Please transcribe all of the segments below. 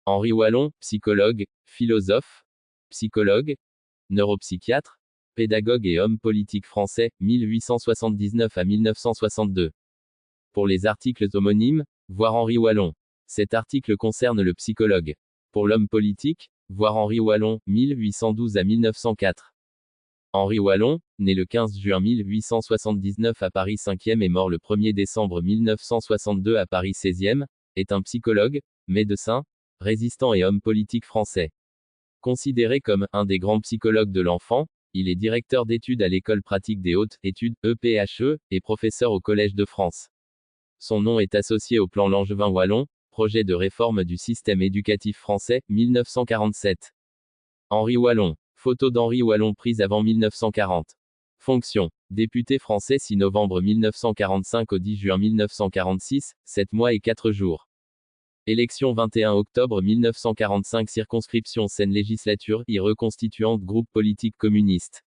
Henri Wallon, psychologue, philosophe, psychologue, neuropsychiatre, pédagogue et homme politique français, 1879 à 1962. Pour les articles homonymes, voir Henri Wallon. Cet article concerne le psychologue. Pour l'homme politique, voir Henri Wallon, 1812 à 1904. Henri Wallon, né le 15 juin 1879 à Paris 5e et mort le 1er décembre 1962 à Paris 16e, est un psychologue, médecin, résistant et homme politique français. Considéré comme un des grands psychologues de l'enfant, il est directeur d'études à l'École pratique des hautes études, EPHE, et professeur au Collège de France. Son nom est associé au plan Langevin-Wallon, projet de réforme du système éducatif français, 1947. Henri Wallon. Photo d'Henri Wallon prise avant 1940. Fonction. Député français 6 novembre 1945 au 10 juin 1946, 7 mois et 4 jours. Élection 21 octobre 1945 circonscription Seine législature y reconstituante groupe politique communiste.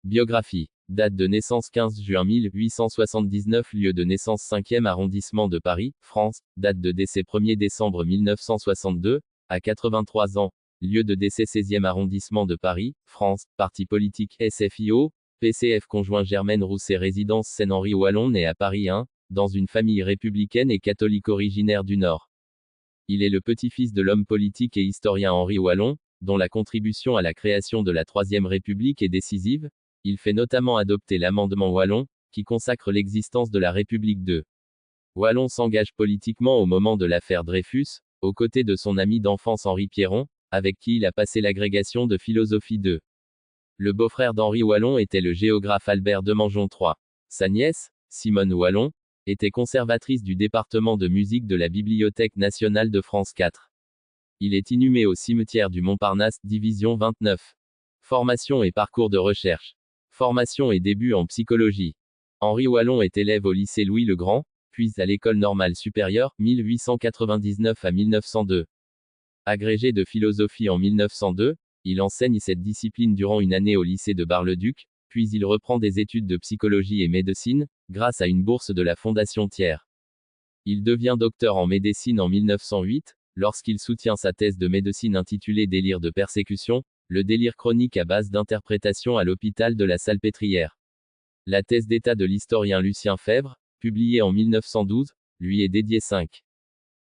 Biographie. Date de naissance 15 juin 1879 lieu de naissance 5e arrondissement de Paris, France, date de décès 1er décembre 1962, à 83 ans, lieu de décès 16e arrondissement de Paris, France, parti politique SFIO, PCF conjoint Germaine Rousset résidence Seine-Henri Wallon né à Paris 1, dans une famille républicaine et catholique originaire du Nord. Il est le petit-fils de l'homme politique et historien Henri Wallon, dont la contribution à la création de la Troisième République est décisive. Il fait notamment adopter l'amendement Wallon, qui consacre l'existence de la République de. Wallon s'engage politiquement au moment de l'affaire Dreyfus, aux côtés de son ami d'enfance Henri Pierron, avec qui il a passé l'agrégation de philosophie de. Le beau-frère d'Henri Wallon était le géographe Albert Demangeon III. Sa nièce, Simone Wallon, était conservatrice du département de musique de la Bibliothèque nationale de France 4. Il est inhumé au cimetière du Montparnasse, division 29. Formation et parcours de recherche. Formation et début en psychologie. Henri Wallon est élève au lycée Louis-le-Grand, puis à l'École normale supérieure, 1899 à 1902. Agrégé de philosophie en 1902, il enseigne cette discipline durant une année au lycée de Bar-le-Duc, puis il reprend des études de psychologie et médecine, grâce à une bourse de la Fondation Thiers. Il devient docteur en médecine en 1908, lorsqu'il soutient sa thèse de médecine intitulée Délire de persécution, le délire chronique à base d'interprétation à l'hôpital de la Salpêtrière. La thèse d'état de l'historien Lucien Febvre, publiée en 1912, lui est dédiée 5.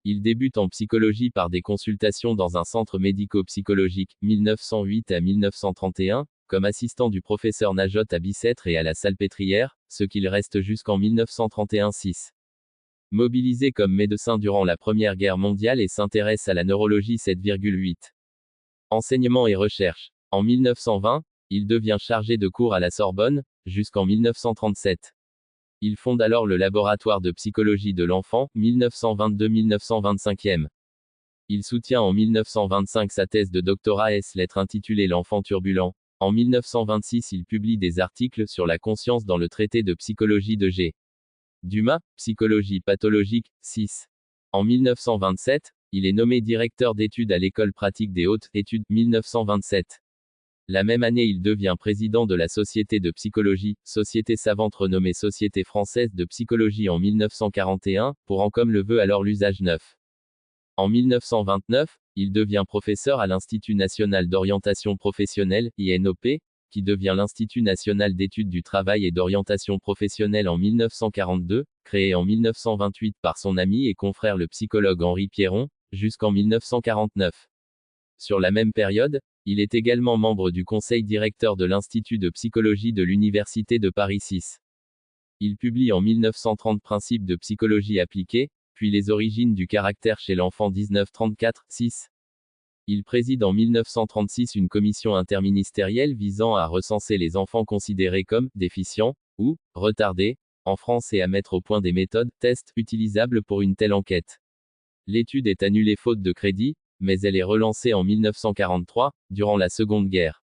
Il débute en psychologie par des consultations dans un centre médico-psychologique, 1908 à 1931, comme assistant du professeur Najot à Bicêtre et à la Salpêtrière, ce qu'il reste jusqu'en 1931-6. Mobilisé comme médecin durant la Première Guerre mondiale et s'intéresse à la neurologie 7,8. Enseignement et recherche. En 1920, il devient chargé de cours à la Sorbonne, jusqu'en 1937. Il fonde alors le laboratoire de psychologie de l'enfant, 1922-1925e. Il soutient en 1925 sa thèse de doctorat lettre intitulée L'enfant turbulent. En 1926 il publie des articles sur la conscience dans le traité de psychologie de G. Dumas, Psychologie pathologique, 6. En 1927, il est nommé directeur d'études à l'École pratique des hautes études, 1927. La même année il devient président de la Société de psychologie, société savante renommée Société française de psychologie en 1941, pour en comme le veut alors l'usage neuf. En 1929, il devient professeur à l'Institut national d'orientation professionnelle, INOP, qui devient l'Institut national d'études du travail et d'orientation professionnelle en 1942, créé en 1928 par son ami et confrère le psychologue Henri Pierron, jusqu'en 1949. Sur la même période, il est également membre du conseil directeur de l'Institut de psychologie de l'Université de Paris 6. Il publie en 1930 Principes de psychologie appliquée, puis Les origines du caractère chez l'enfant 1934-6. Il préside en 1936 une commission interministérielle visant à recenser les enfants considérés comme déficients ou retardés en France et à mettre au point des méthodes, tests utilisables pour une telle enquête. L'étude est annulée faute de crédit, mais elle est relancée en 1943, durant la Seconde Guerre.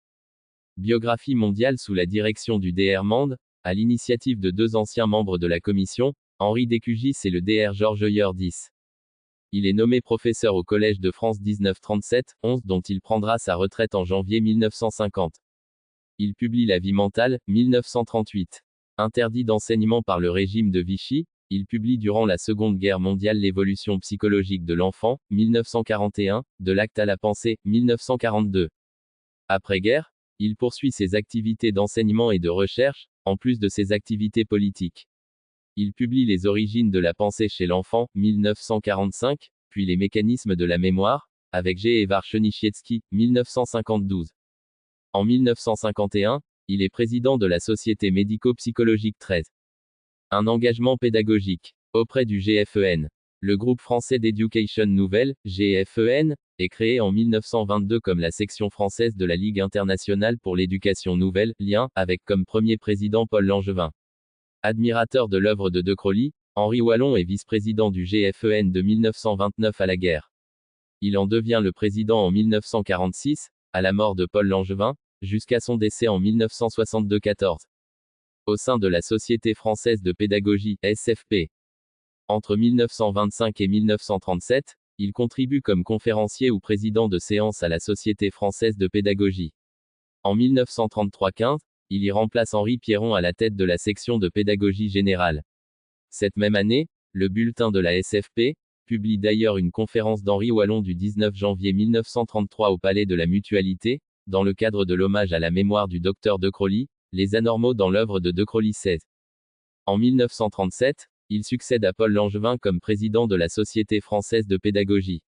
Biographie mondiale sous la direction du Dr Mande, à l'initiative de 2 anciens membres de la commission, Henri Décugis et le Dr Georges Heuer-10. Il est nommé professeur au Collège de France 1937-11 dont il prendra sa retraite en janvier 1950. Il publie La vie mentale, 1938. Interdit d'enseignement par le régime de Vichy, Il publie durant la Seconde Guerre mondiale L'évolution psychologique de l'enfant, 1941, de l'acte à la pensée, 1942. Après-guerre, il poursuit ses activités d'enseignement et de recherche, en plus de ses activités politiques. Il publie Les origines de la pensée chez l'enfant, 1945, puis Les mécanismes de la mémoire, avec G. Evar Chenichietsky, 1952. En 1951, il est président de la Société médico-psychologique 13. Un engagement pédagogique. Auprès du GFEN. Le groupe français d'Éducation Nouvelle, GFEN, est créé en 1922 comme la section française de la Ligue internationale pour l'éducation nouvelle, lien, avec comme premier président Paul Langevin. Admirateur de l'œuvre de De Crowley, Henri Wallon est vice-président du GFEN de 1929 à la guerre. Il en devient le président en 1946, à la mort de Paul Langevin, jusqu'à son décès en 1972-14. Au sein de la Société française de pédagogie, SFP. Entre 1925 et 1937, il contribue comme conférencier ou président de séance à la Société française de pédagogie. En 1933-15, il y remplace Henri Pierron à la tête de la section de pédagogie générale. Cette même année, le bulletin de la SFP publie d'ailleurs une conférence d'Henri Wallon du 19 janvier 1933 au Palais de la Mutualité, dans le cadre de l'hommage à la mémoire du docteur De Crowley, les anormaux dans l'œuvre de De Crowley 16. En 1937, il succède à Paul Langevin comme président de la Société française de pédagogie.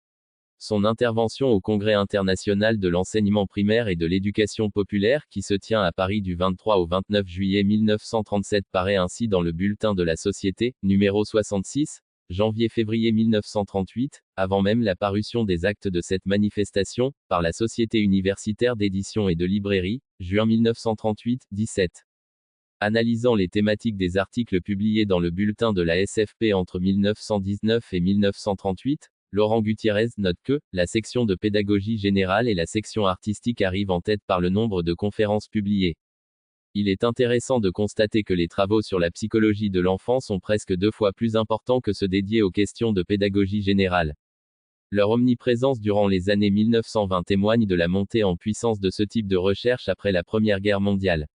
Son intervention au Congrès international de l'enseignement primaire et de l'éducation populaire qui se tient à Paris du 23 au 29 juillet 1937 paraît ainsi dans le bulletin de la Société, numéro 66, janvier-février 1938, avant même la parution des actes de cette manifestation, par la Société universitaire d'édition et de librairie, juin 1938, 17. Analysant les thématiques des articles publiés dans le bulletin de la SFP entre 1919 et 1938, Laurent Gutiérrez note que la section de pédagogie générale et la section artistique arrivent en tête par le nombre de conférences publiées. Il est intéressant de constater que les travaux sur la psychologie de l'enfant sont presque 2 fois plus importants que ceux dédiés aux questions de pédagogie générale. Leur omniprésence durant les années 1920 témoigne de la montée en puissance de ce type de recherche après la Première Guerre mondiale.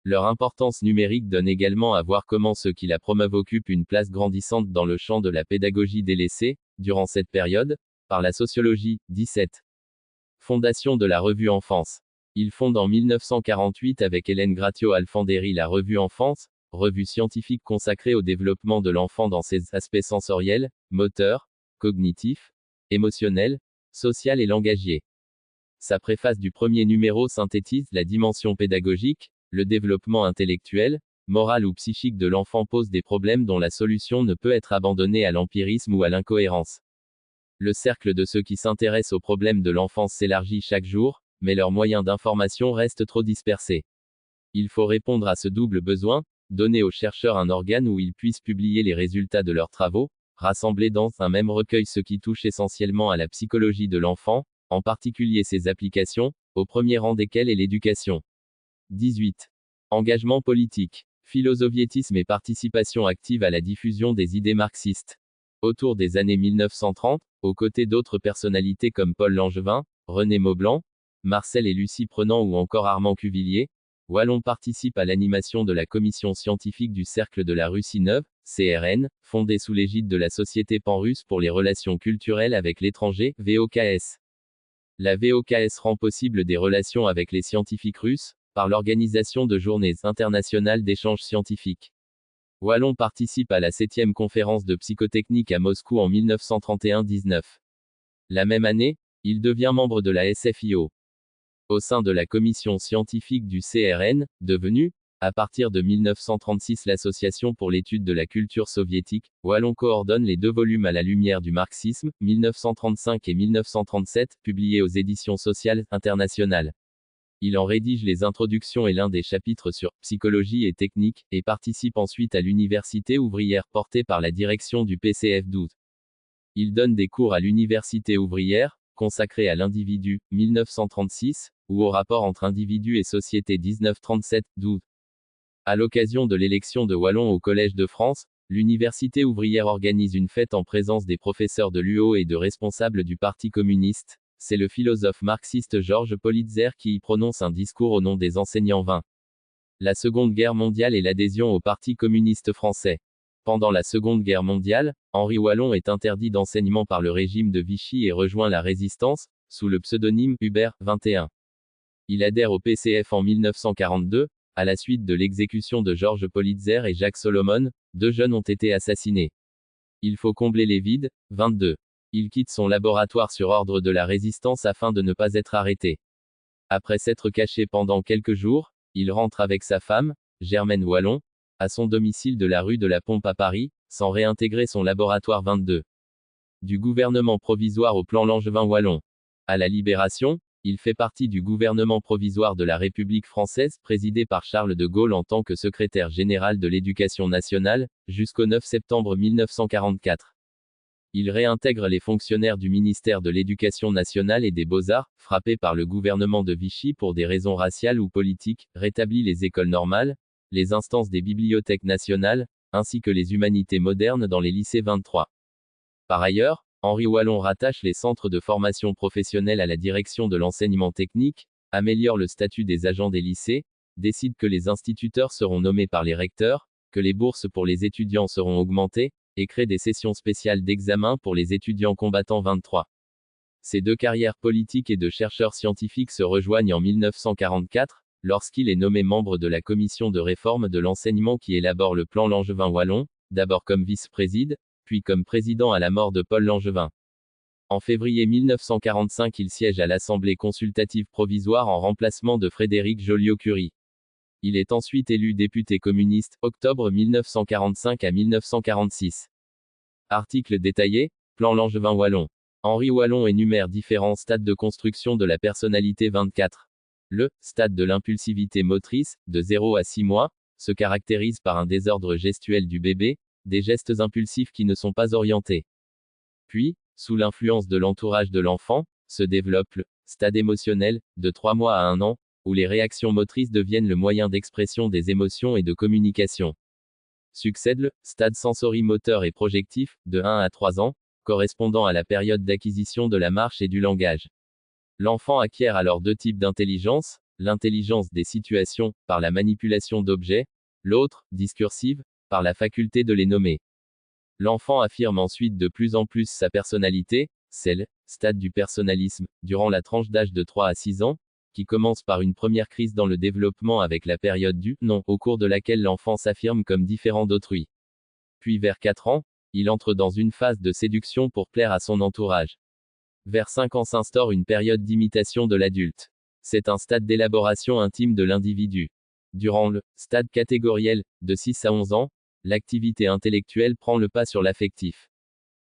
Leur importance numérique donne également à voir comment ceux qui la promeuvent occupent une place grandissante dans le champ de la pédagogie délaissée, durant cette période, par la sociologie. 17. Fondation de la revue Enfance. Il fonde en 1948 avec Hélène Gratio-Alfandéry la revue Enfance, revue scientifique consacrée au développement de l'enfant dans ses aspects sensoriels, moteurs, cognitifs, émotionnels, social et langagier. Sa préface du premier numéro synthétise la dimension pédagogique, le développement intellectuel, moral ou psychique de l'enfant pose des problèmes dont la solution ne peut être abandonnée à l'empirisme ou à l'incohérence. Le cercle de ceux qui s'intéressent aux problèmes de l'enfance s'élargit chaque jour, mais leurs moyens d'information restent trop dispersés. Il faut répondre à ce double besoin, donner aux chercheurs un organe où ils puissent publier les résultats de leurs travaux, rassembler dans un même recueil ce qui touche essentiellement à la psychologie de l'enfant, en particulier ses applications, au premier rang desquelles est l'éducation. 18. Engagement politique. Philosoviétisme et participation active à la diffusion des idées marxistes. Autour des années 1930, aux côtés d'autres personnalités comme Paul Langevin, René Maublanc, Marcel et Lucie Prenant ou encore Armand Cuvillier, Wallon participe à l'animation de la commission scientifique du Cercle de la Russie Neuve, CRN, fondée sous l'égide de la Société pan-russe pour les relations culturelles avec l'étranger, VOKS. La VOKS rend possible des relations avec les scientifiques russes, par l'organisation de journées internationales d'échanges scientifiques. Wallon participe à la 7e conférence de psychotechnique à Moscou en 1931-19. La même année, il devient membre de la SFIO. Au sein de la commission scientifique du CRN, devenue, à partir de 1936 l'Association pour l'étude de la culture soviétique, Wallon coordonne les 2 volumes à la lumière du marxisme, 1935 et 1937, publiés aux éditions sociales internationales. Il en rédige les introductions et l'un des chapitres sur psychologie et technique, et participe ensuite à l'université ouvrière portée par la direction du PCF 12. Il donne des cours à l'université ouvrière, consacrés à l'individu, 1936, ou au rapport entre individu et société 1937-12. À l'occasion de l'élection de Wallon au Collège de France, l'université ouvrière organise une fête en présence des professeurs de l'UO et de responsables du Parti communiste. C'est le philosophe marxiste Georges Politzer qui y prononce un discours au nom des enseignants 20. La Seconde Guerre mondiale et l'adhésion au Parti communiste français. Pendant la Seconde Guerre mondiale, Henri Wallon est interdit d'enseignement par le régime de Vichy et rejoint la Résistance, sous le pseudonyme Hubert, 21. Il adhère au PCF en 1942, à la suite de l'exécution de Georges Politzer et Jacques Solomon, 2 jeunes ont été assassinés. Il faut combler les vides, 22. Il quitte son laboratoire sur ordre de la Résistance afin de ne pas être arrêté. Après s'être caché pendant quelques jours, il rentre avec sa femme, Germaine Wallon, à son domicile de la rue de la Pompe à Paris, sans réintégrer son laboratoire 22. Du gouvernement provisoire au plan Langevin-Wallon. À la Libération, il fait partie du gouvernement provisoire de la République française, présidé par Charles de Gaulle en tant que secrétaire général de l'Éducation nationale, jusqu'au 9 septembre 1944. Il réintègre les fonctionnaires du ministère de l'Éducation nationale et des Beaux-Arts, frappés par le gouvernement de Vichy pour des raisons raciales ou politiques, rétablit les écoles normales, les instances des bibliothèques nationales, ainsi que les humanités modernes dans les lycées 23. Par ailleurs, Henri Wallon rattache les centres de formation professionnelle à la direction de l'enseignement technique, améliore le statut des agents des lycées, décide que les instituteurs seront nommés par les recteurs, que les bourses pour les étudiants seront augmentées, et crée des sessions spéciales d'examen pour les étudiants combattants 23. Ces 2 carrières politiques et de chercheurs scientifiques se rejoignent en 1944, lorsqu'il est nommé membre de la commission de réforme de l'enseignement qui élabore le plan Langevin-Wallon, d'abord comme vice-président, puis comme président à la mort de Paul Langevin. En février 1945, il siège à l'Assemblée consultative provisoire en remplacement de Frédéric Joliot-Curie. Il est ensuite élu député communiste, octobre 1945 à 1946. Article détaillé, plan Langevin-Wallon. Henri Wallon énumère différents stades de construction de la personnalité 24. Le stade de l'impulsivité motrice, de 0 à 6 mois, se caractérise par un désordre gestuel du bébé, des gestes impulsifs qui ne sont pas orientés. Puis, sous l'influence de l'entourage de l'enfant, se développe le stade émotionnel, de 3 mois à 1 an, où les réactions motrices deviennent le moyen d'expression des émotions et de communication. Succède le stade sensorimoteur et projectif, de 1 à 3 ans, correspondant à la période d'acquisition de la marche et du langage. L'enfant acquiert alors 2 types d'intelligence, l'intelligence des situations, par la manipulation d'objets, l'autre, discursive, par la faculté de les nommer. L'enfant affirme ensuite de plus en plus sa personnalité, c'est le stade du personnalisme, durant la tranche d'âge de 3 à 6 ans, qui commence par une première crise dans le développement avec la période du non, au cours de laquelle l'enfant s'affirme comme différent d'autrui. Puis vers 4 ans, il entre dans une phase de séduction pour plaire à son entourage. Vers 5 ans s'instaure une période d'imitation de l'adulte. C'est un stade d'élaboration intime de l'individu. Durant le stade catégoriel, de 6 à 11 ans, l'activité intellectuelle prend le pas sur l'affectif.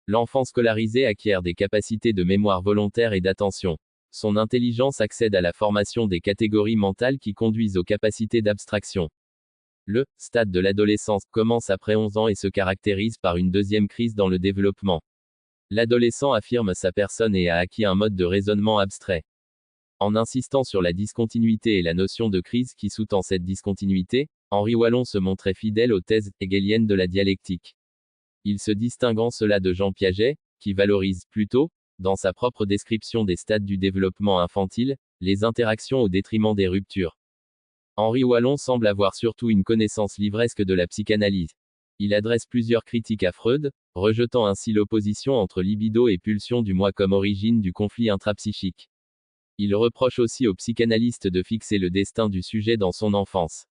L'enfant scolarisé acquiert des capacités de mémoire volontaire et d'attention. Son intelligence accède à la formation des catégories mentales qui conduisent aux capacités d'abstraction. Le stade de l'adolescence commence après 11 ans et se caractérise par une deuxième crise dans le développement. L'adolescent affirme sa personne et a acquis un mode de raisonnement abstrait. En insistant sur la discontinuité et la notion de crise qui sous-tend cette discontinuité, Henri Wallon se montrait fidèle aux thèses hegéliennes de la dialectique. Il se distingue en cela de Jean Piaget, qui valorise plutôt, dans sa propre description des stades du développement infantile, les interactions au détriment des ruptures. Henri Wallon semble avoir surtout une connaissance livresque de la psychanalyse. Il adresse plusieurs critiques à Freud, rejetant ainsi l'opposition entre libido et pulsion du moi comme origine du conflit intrapsychique. Il reproche aussi aux psychanalystes de fixer le destin du sujet dans son enfance.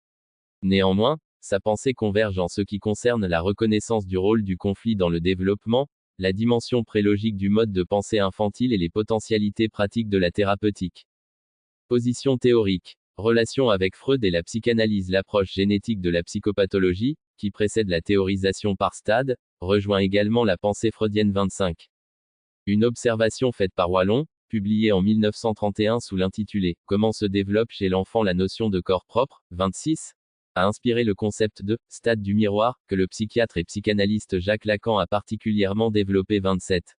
Néanmoins, sa pensée converge en ce qui concerne la reconnaissance du rôle du conflit dans le développement, la dimension prélogique du mode de pensée infantile et les potentialités pratiques de la thérapeutique. Position théorique. Relation avec Freud et la psychanalyse. L'approche génétique de la psychopathologie, qui précède la théorisation par stade, rejoint également la pensée freudienne 25. Une observation faite par Wallon, publiée en 1931 sous l'intitulé « Comment se développe chez l'enfant la notion de corps propre » 26, a inspiré le concept de « stade du miroir » que le psychiatre et psychanalyste Jacques Lacan a particulièrement développé 27.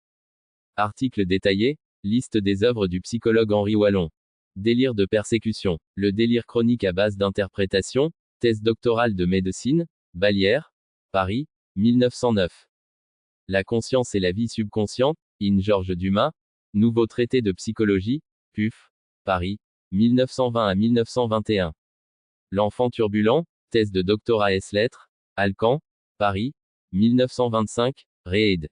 Article détaillé, liste des œuvres du psychologue Henri Wallon. Délire de persécution. Le délire chronique à base d'interprétation, thèse doctorale de médecine, Ballières, Paris, 1909. La conscience et la vie subconsciente, in Georges Dumas, Nouveau traité de psychologie, PUF, Paris, 1920 à 1921. L'enfant turbulent, thèse de doctorat ès lettres, Alcan, Paris, 1925, Réed.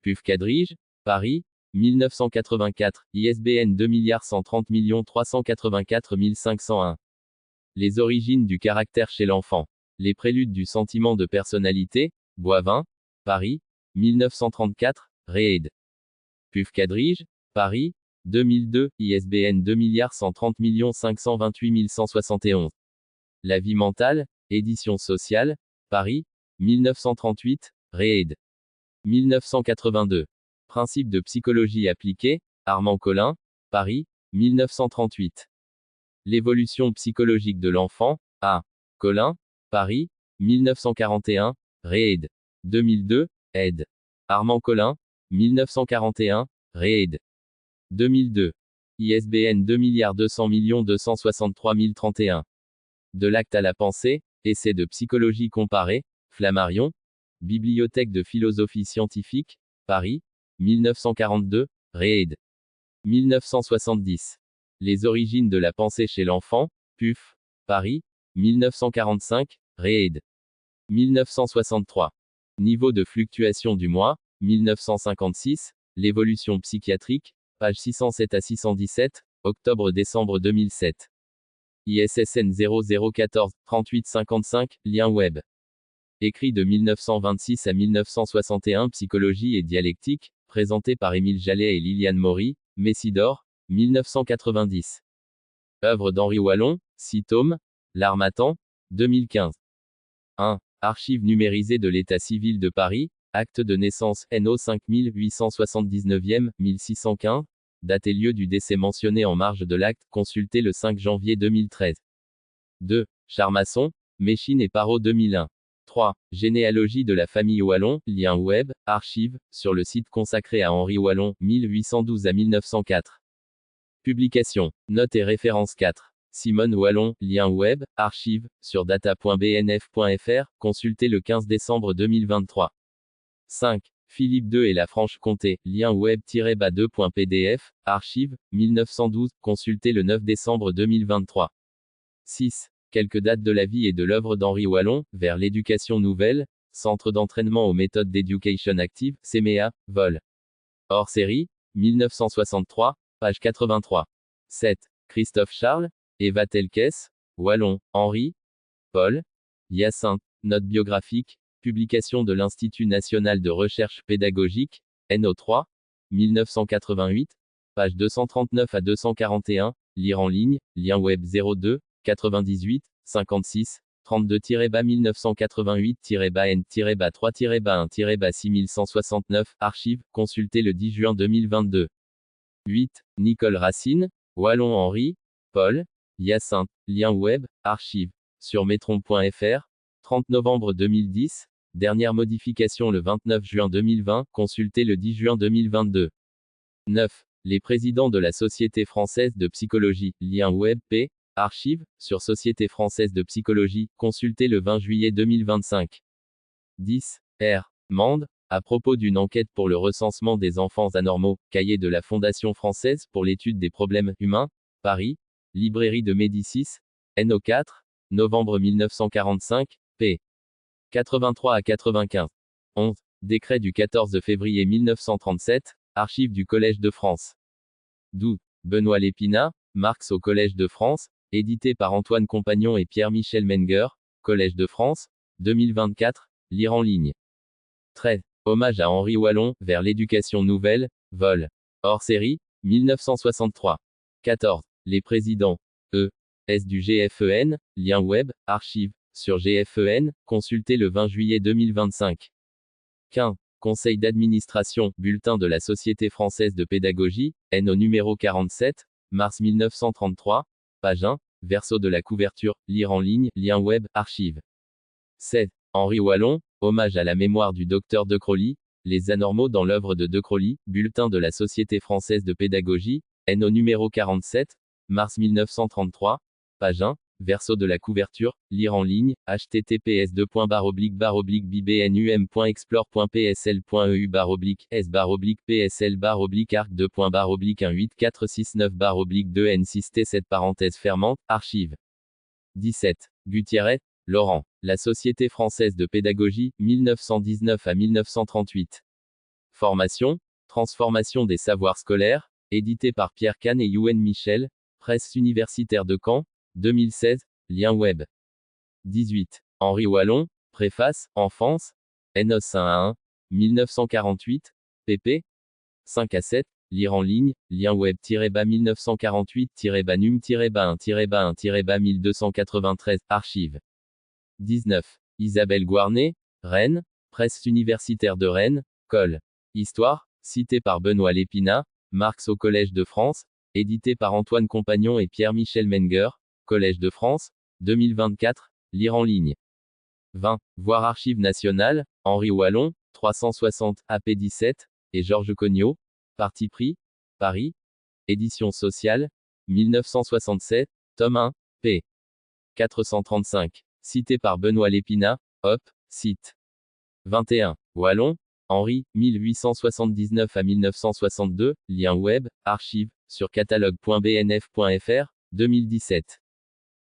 PUF Quadrige, Paris, 1984, ISBN 2 130 384 501. Les origines du caractère chez l'enfant. Les préludes du sentiment de personnalité, Boivin, Paris, 1934, Réed. PUF Quadrige, Paris, 2002, ISBN 2 130 528 171. La vie mentale, édition sociale, Paris, 1938, Réed. 1982. Principe de psychologie appliquée, Armand Collin, Paris, 1938. L'évolution psychologique de l'enfant, A. Collin, Paris, 1941, Réed. 2002, ed. Armand Collin, 1941, Réed. 2002. ISBN 2 200 263 031. De l'acte à la pensée, essai de psychologie comparée, Flammarion, Bibliothèque de philosophie scientifique, Paris, 1942, Réed. 1970. Les origines de la pensée chez l'enfant, PUF, Paris, 1945, Réed. 1963. Niveau de fluctuation du moi, 1956, l'évolution psychiatrique, page 607 à 617, octobre-décembre 2007. ISSN 0014 38 55, lien web. Écrit de 1926 à 1961 Psychologie et dialectique, présenté par Émile Jallet et Liliane Maury, Messidor, 1990. Œuvre d'Henri Wallon, 6 tomes, L'Harmattan, 2015. 1. Archives numérisées de l'état civil de Paris, acte de naissance, NO 5879e, 1615, date et lieu du décès mentionné en marge de l'acte, consulté le 5 janvier 2013. 2. Charmasson, Méchine et Parot 2001. 3. Généalogie de la famille Wallon, lien web, archives, sur le site consacré à Henri Wallon, 1812 à 1904. Publication, notes et références 4. Simone Wallon, lien web, archives, sur data.bnf.fr, consulté le 15 décembre 2023. 5. Philippe II et la Franche-Comté, lien web-2.pdf, archives, 1912, consulté le 9 décembre 2023. 6. Quelques dates de la vie et de l'œuvre d'Henri Wallon, vers l'éducation nouvelle, Centre d'entraînement aux méthodes d'éducation active, CEMEA, vol. Hors série, 1963, page 83. 7. Christophe Charles, Eva Telkes, Wallon, Henri, Paul, Hyacinthe, note biographique, publication de l'Institut national de recherche pédagogique, NO3, 1988, page 239 à 241, lire en ligne, lien web 02, 98, 56, 32-1988-N-3-6169, archives, consulté le 10 juin 2022. 8. Nicole Racine, Wallon Henri, Paul, Hyacinthe, lien web, archives, sur metron.fr, 30 novembre 2010, dernière modification le 29 juin 2020, consulté le 10 juin 2022. 9. Les présidents de la Société française de psychologie, lien web p. Archives, sur Société française de psychologie, consulté le 20 juillet 2025. 10. R. Mande, à propos d'une enquête pour le recensement des enfants anormaux, cahier de la Fondation française pour l'étude des problèmes humains, Paris, librairie de Médicis, NO4, novembre 1945, p. 83 à 95. 11. Décret du 14 février 1937, archives du Collège de France. 12. Benoît Lépinat, Marx au Collège de France, édité par Antoine Compagnon et Pierre-Michel Menger, Collège de France, 2024, lire en ligne. 13. Hommage à Henri Wallon, vers l'éducation nouvelle, vol. Hors série, 1963. 14. Les présidents, S du GFEN, lien web, archives, sur GFEN, consulté le 20 juillet 2025. 15. Conseil d'administration, bulletin de la Société française de pédagogie, NO numéro 47, mars 1933, page 1, verso de la couverture, lire en ligne, lien web, archives. 7. Henri Wallon, hommage à la mémoire du docteur De Crowley, les anormaux dans l'œuvre de De Crowley, bulletin de la Société française de pédagogie, NO numéro 47, mars 1933, page 1, verso de la couverture, lire en ligne, https://bbnum.explorer.psl.eu/s/psl/arc2.18469/2n6t7 parenthèse fermante, archive. 17. Gutiérrez, Laurent. La Société française de pédagogie, 1919 à 1938. Formation, transformation des savoirs scolaires, édité par Pierre Kahn et Yuen Michel, Presse universitaire de Caen, 2016, lien web. 18. Henri Wallon, Préface, Enfance, NOS 1 à 1, 1948, pp. 5 à 7, lire en ligne, lien web-1948-num-1-1293, archives. 19. Isabelle Guarnet, Rennes, Presse universitaire de Rennes, Col. Histoire, cité par Benoît Lépinat, Marx au Collège de France, édité par Antoine Compagnon et Pierre-Michel Menger, Collège de France, 2024, lire en ligne. 20. Voir Archives nationales, Henri Wallon, 360, AP 17, et Georges Cognot, Parti pris, Paris, Édition sociale, 1967, tome 1, p. 435, cité par Benoît Lépinat, Hop, site. 21. Wallon, Henri, 1879 à 1962, lien web, archives, sur catalogue.bnf.fr, 2017.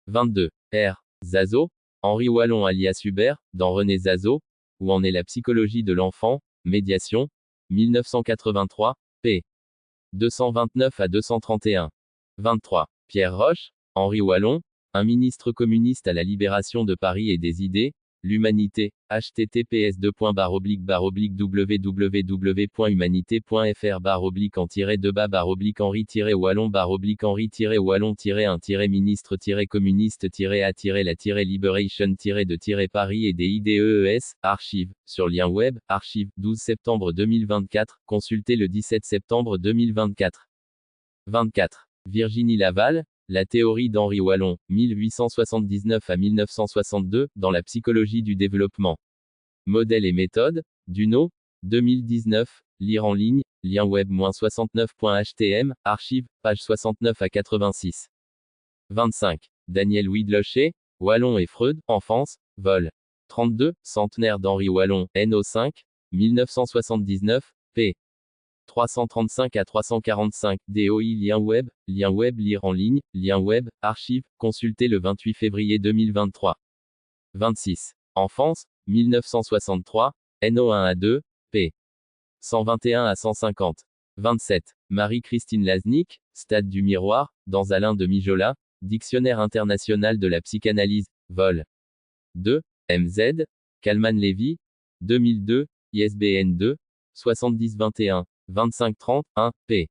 22. R. Zazo, Henri Wallon alias Hubert, dans René Zazo, Où en est la psychologie de l'enfant, médiation, 1983, p. 229 à 231. 23. Pierre Roche, Henri Wallon, un ministre communiste à la libération de Paris et des idées, l'humanité, https://www.humanité.fr/henri-wallon-henri-1-la-liberation-de-Paris archives, sur lien web, archives, 12 septembre 2024, consultez le 17 septembre 2024. 24. Virginie Laval, La théorie d'Henri Wallon, 1879 à 1962, dans la psychologie du développement. Modèle et méthode, Duno, 2019, lire en ligne, lien web-69.htm, archives, page 69 à 86. 25. Daniel Widlocher, Wallon et Freud, enfance, vol. 32, centenaire d'Henri Wallon, NO5, 1979, p. 335 à 345, DOI lien web, lire en ligne, lien web, archives, consultez le 28 février 2023. 26. Enfance, 1963, NO1 à 2, p. 121 à 150. 27. Marie-Christine Laznick, Stade du miroir, dans Alain de Mijola, Dictionnaire international de la psychanalyse, vol. 2, MZ, Kalman-Levy, 2002, ISBN 2, 7021, 2530, 1, p.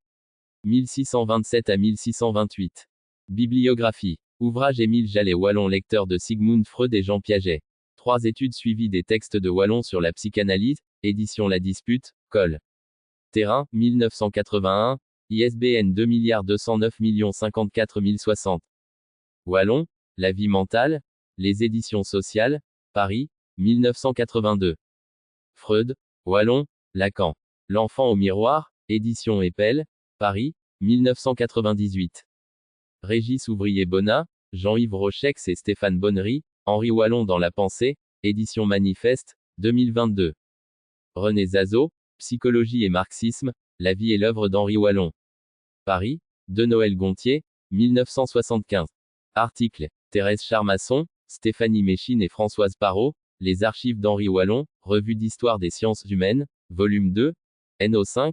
1627 à 1628. Bibliographie. Ouvrage Émile Jallet-Wallon, lecteur de Sigmund Freud et Jean Piaget. 3 études suivies des textes de Wallon sur la psychanalyse, édition La Dispute, Col. Terrain, 1981, ISBN 2 209 054 060. Wallon, La vie mentale, Les éditions sociales, Paris, 1982. Freud, Wallon, Lacan. L'enfant au miroir, édition Epel, Paris, 1998. Régis Ouvrier-Bonnat, Jean-Yves Rochex et Stéphane Bonnery, Henri Wallon dans la pensée, édition Manifeste, 2022. René Zazo, Psychologie et marxisme, la vie et l'œuvre d'Henri Wallon. Paris, de Noël Gontier, 1975. Article, Thérèse Charmasson, Stéphanie Méchine et Françoise Parot, Les archives d'Henri Wallon, Revue d'histoire des sciences humaines, volume 2, NO5,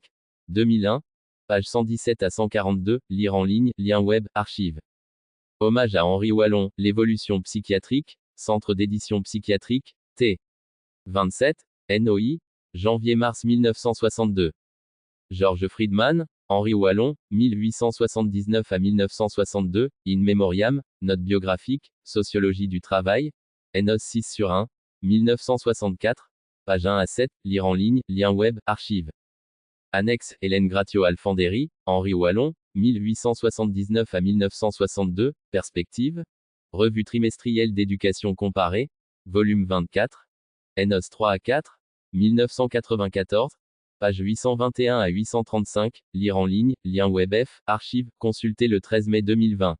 2001, page 117 à 142, lire en ligne, lien web, archives. Hommage à Henri Wallon, L'évolution psychiatrique, Centre d'édition psychiatrique, T. 27, NOI, janvier-mars 1962. Georges Friedman, Henri Wallon, 1879 à 1962, In Memoriam, note biographique, Sociologie du travail, NOS 6 sur 1, 1964, page 1 à 7, lire en ligne, lien web, archives. Annexe, Hélène Gratio-Alfandéry, Henri Wallon, 1879 à 1962, Perspective. Revue trimestrielle d'éducation comparée, volume 24, NOS 3 à 4, 1994, page 821 à 835, lire en ligne, lien web F, archives, consultez le 13 mai 2020.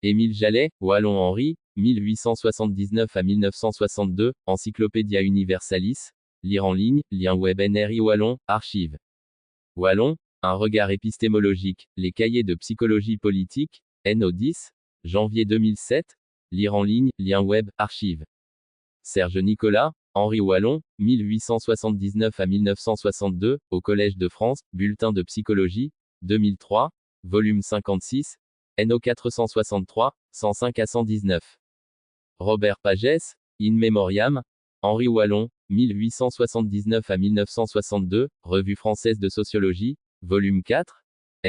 Émile Jallet, Wallon Henri, 1879 à 1962, Encyclopædia Universalis, lire en ligne, lien web NRI Wallon, archives. Wallon, un regard épistémologique, les cahiers de psychologie politique, NO 10, janvier 2007, lire en ligne, lien web, archives. Serge Nicolas, Henri Wallon, 1879 à 1962, au Collège de France, Bulletin de psychologie, 2003, volume 56, NO 463, 105 à 119. Robert Pagès, In Memoriam, Henri Wallon, 1879 à 1962, Revue française de sociologie, volume 4,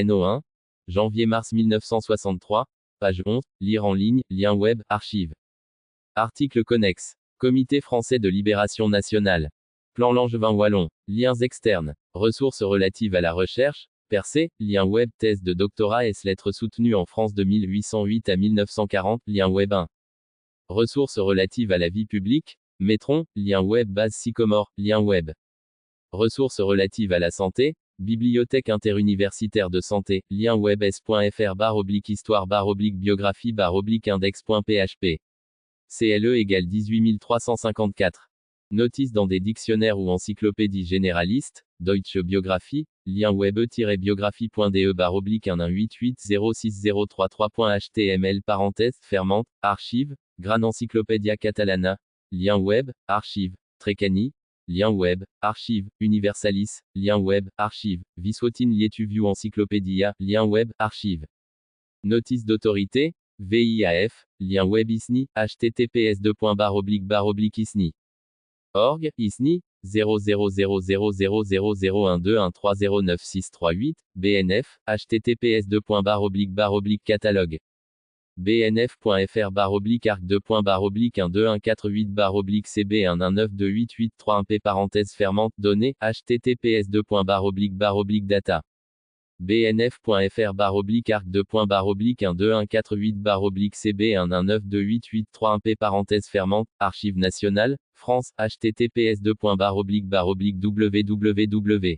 NO 1, janvier-mars 1963, page 11, lire en ligne, lien web, archives. Article connexe. Comité français de libération nationale. Plan Langevin Wallon. Liens externes. Ressources relatives à la recherche. Percé. Lien web. Thèse de doctorat et lettres soutenues en France de 1808 à 1940. Lien web 1. Ressources relatives à la vie publique. Métron. Lien web. Base Sycomore. Lien web. Ressources relatives à la santé. Bibliothèque interuniversitaire de santé. Lien web s.fr/histoire/biographie/index.php. CLE égale 18354. Notice dans des dictionnaires ou encyclopédies généralistes, Deutsche Biographie, lien web e-biographie.de/188060333.html parenthèse archive, Gran Encyclopedia Catalana, lien web, archive, Treccani, lien web, archive, Universalis, lien web, archive, Viswotin Lietuviu Encyclopedia, lien web, archive. Notice d'autorité, VIAF, lien web ISNI, https://isni. Org, ISNI, 0000000121309638, BNF, https://catalogue. bnf.fr/arc2.12148/cb1192883 parenthèse fermante données, https://data. bnf.fr/arc2.12148/cb1192883 parenthèse fermante, archives nationales, France, https://www.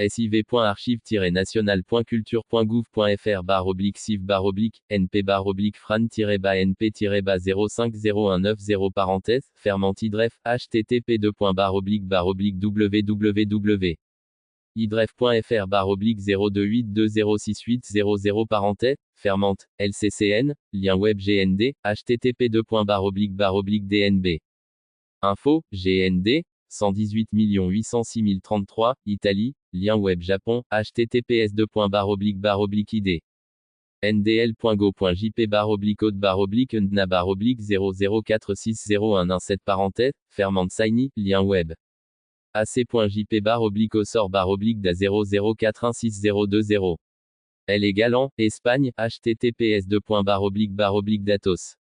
siv.archive-national.culture.gouv.fr/civ-fran-np-050190 parenthèse, fermante idref, http://www. idref.fr/028206800 parenthèse, fermante, LCCN, lien web GND, http://dnb. Info, GND, 118 806 033, Italie, lien web Japon, https://id. ndl.go.jp/code/ndna/00460117 parenthèse, fermante Saini, lien web. ac.jp/da0041620. L égale en, Espagne, https://datos.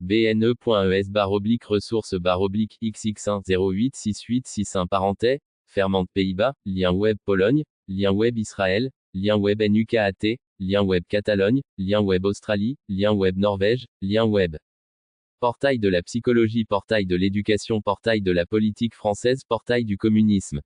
bne.es/ressources/xx1-086861 parenthèse, fermante Pays-Bas, lien web Pologne, lien web Israël, lien web NUKAT, lien web Catalogne, lien web Australie, lien web Norvège, lien web. Portail de la psychologie, portail de l'éducation, portail de la politique française, portail du communisme.